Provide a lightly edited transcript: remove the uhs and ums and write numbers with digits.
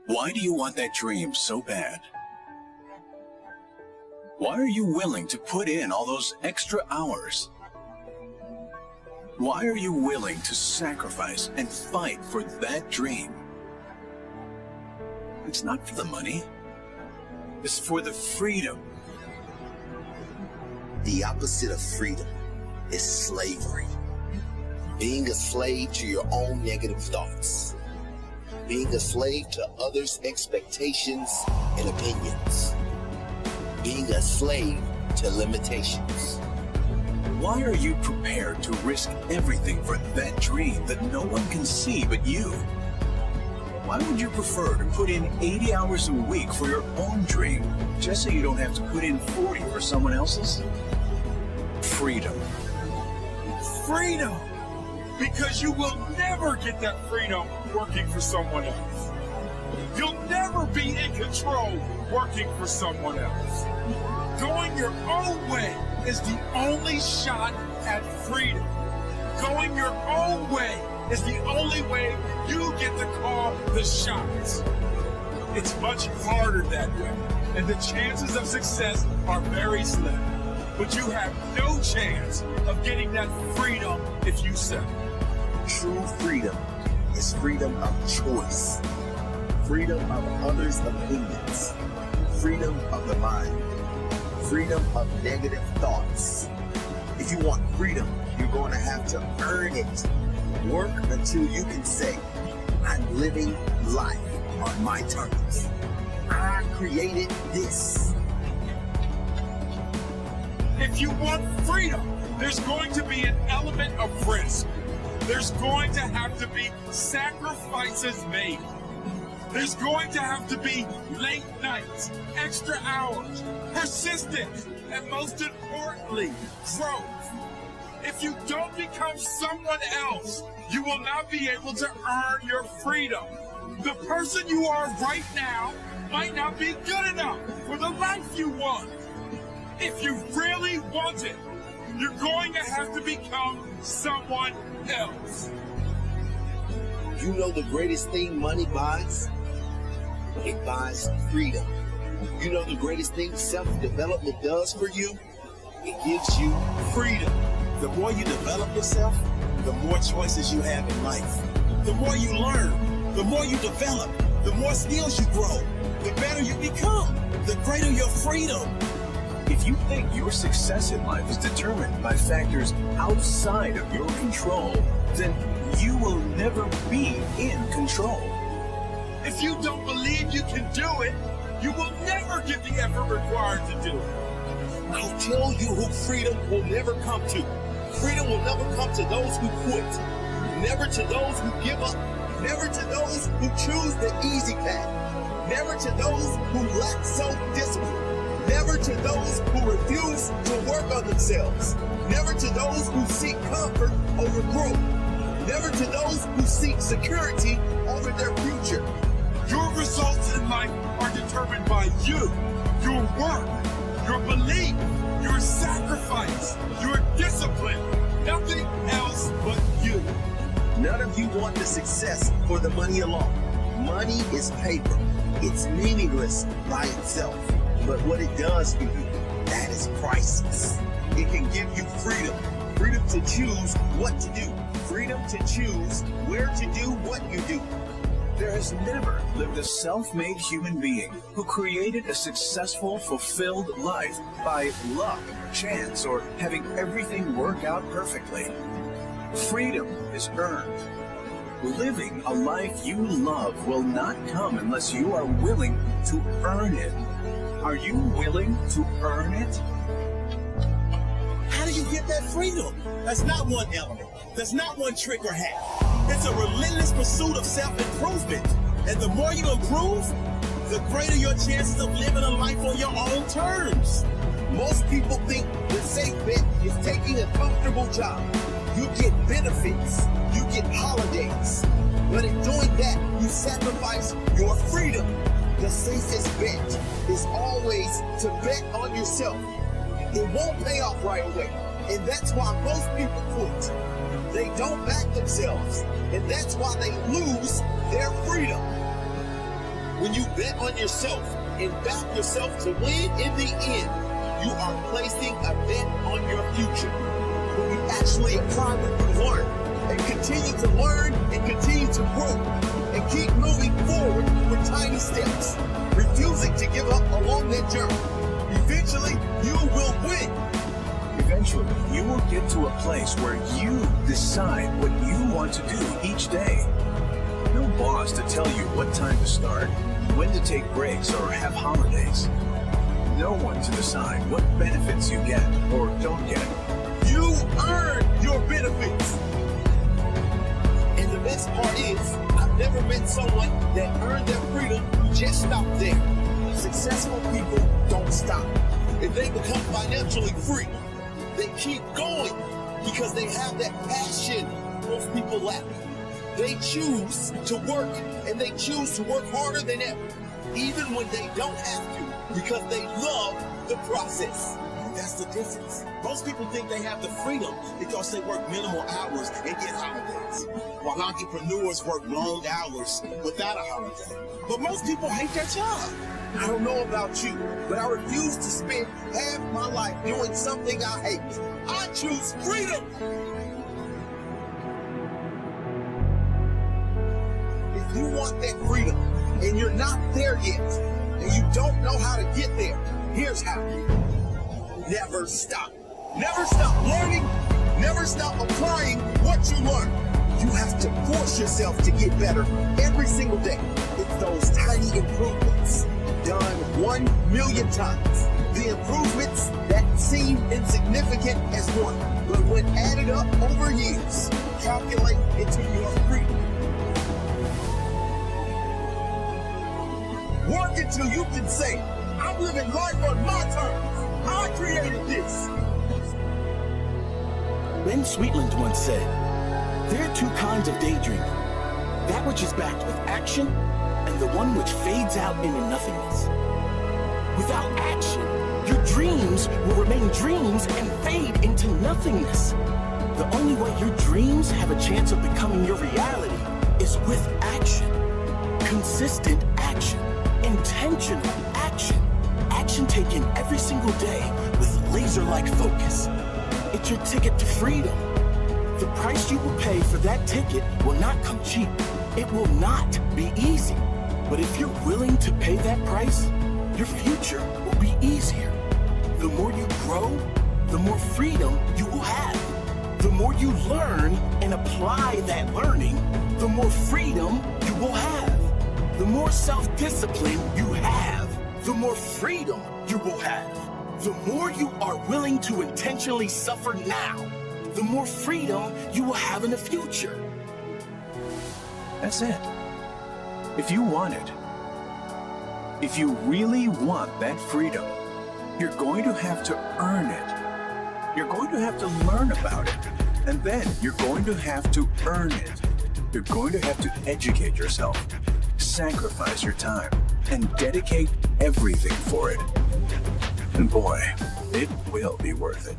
Why do you want that dream so bad? Why are you willing to put in all those extra hours? Why are you willing to sacrifice and fight for that dream? It's not for the money. It's for the freedom. The opposite of freedom is slavery. Being a slave to your own negative thoughts. Being a slave to others' expectations and opinions. Being a slave to limitations. Why are you prepared to risk everything for that dream that no one can see but you? Why would you prefer to put in 80 hours a week for your own dream just so you don't have to put in 40 for someone else's? Freedom. Freedom! Because you will never get that freedom working for someone else. You'll never be in control working for someone else. Going your own way is the only shot at freedom. Going your own way is the only way you get to call the shots. It's much harder that way, and the chances of success are very slim. But you have no chance of getting that freedom if you settle. True freedom is freedom of choice. Freedom of others' opinions. Freedom of the mind. Freedom of negative thoughts. If you want freedom, you're going to have to earn it. Work until you can say, I'm living life on my terms. I created this. If you want freedom, there's going to be an element of risk. There's going to have to be sacrifices made. There's going to have to be late nights, extra hours, persistence, and most importantly, growth. If you don't become someone else, you will not be able to earn your freedom. The person you are right now might not be good enough for the life you want. If you really want it, you're going to have to become someone else. You know the greatest thing money buys? It buys freedom. You know the greatest thing self-development does for you? It gives you freedom. The more you develop yourself, the more choices you have in life. The more you learn, the more you develop, the more skills you grow, the better you become, the greater your freedom. If you think your success in life is determined by factors outside of your control, then you will never be in control. If you don't believe you can do it, you will never get the effort required to do it. I'll tell you who freedom will never come to. Freedom will never come to those who quit. Never to those who give up. Never to those who choose the easy path. Never to those who lack self-discipline. Never to those who refuse to work on themselves. Never to those who seek comfort over growth. Never to those who seek security over their future. Your results in life are determined by you, your work, your belief, your sacrifice, your discipline, nothing else but you. None of you want the success for the money alone. Money is paper. It's meaningless by itself. But what it does for you, that is priceless. It can give you freedom. Freedom to choose what to do. Freedom to choose where to do what you do. There has never lived a self-made human being who created a successful, fulfilled life by luck, chance, or having everything work out perfectly. Freedom is earned. Living a life you love will not come unless you are willing to earn it. Are you willing to earn it? How do you get that freedom? That's not one element. That's not one trick or hack. It's a relentless pursuit of self-improvement. And the more you improve, the greater your chances of living a life on your own terms. Most people think the safe bet is taking a comfortable job. You get benefits, you get holidays. But in doing that, you sacrifice your freedom. The safest bet is always to bet on yourself. It won't pay off right away. And that's why most people quit. They don't back themselves. And that's why they lose their freedom. When you bet on yourself and back yourself to win in the end, you are placing a bet on your future. When you actually apply what you learn and continue to learn and continue to grow and keep moving forward with tiny steps, refusing to give up along that journey, eventually you will win. Eventually, you will get to a place where you decide what you want to do each day. No boss to tell you what time to start, when to take breaks or have holidays. No one to decide what benefits you get or don't get. You earn your benefits. And the best part is, I've never met someone that earned their freedom who just stopped there. Successful people don't stop. If they become financially free, they keep going because they have that passion most people lack. They choose to work, and they choose to work harder than ever, even when they don't have to, because they love the process. And that's the difference. Most people think they have the freedom because they work minimal hours and get holidays, while entrepreneurs work long hours without a holiday. But most people hate their job. I don't know about you, but I refuse to spend half my life doing something I hate. I choose freedom. If you want that freedom and you're not there yet, and you don't know how to get there, here's how. Never stop. Never stop learning. Never stop applying what you learn. You have to force yourself to get better every single day. It's those tiny improvements done 1 million times. The improvements that seem insignificant as one, but when added up over years, calculate into your freedom. Work until you can say, I'm living life on my terms. I created this. Ben Sweetland once said, there are two kinds of daydreaming. That which is backed with action and the one which fades out into nothingness. Without action, your dreams will remain dreams and fade into nothingness. The only way your dreams have a chance of becoming your reality is with action. Consistent action. Intentional action. Action taken every single day with laser-like focus. It's your ticket to freedom. The price you will pay for that ticket will not come cheap. It will not be easy. But if you're willing to pay that price, your future will be easier. The more you grow, the more freedom you will have. The more you learn and apply that learning, the more freedom you will have. The more self-discipline you have, the more freedom you will have. The more you are willing to intentionally suffer now, the more freedom you will have in the future. That's it. If you want it, if you really want that freedom, you're going to have to earn it. You're going to have to learn about it. And then you're going to have to earn it. You're going to have to educate yourself, sacrifice your time, and dedicate everything for it. And boy, it will be worth it.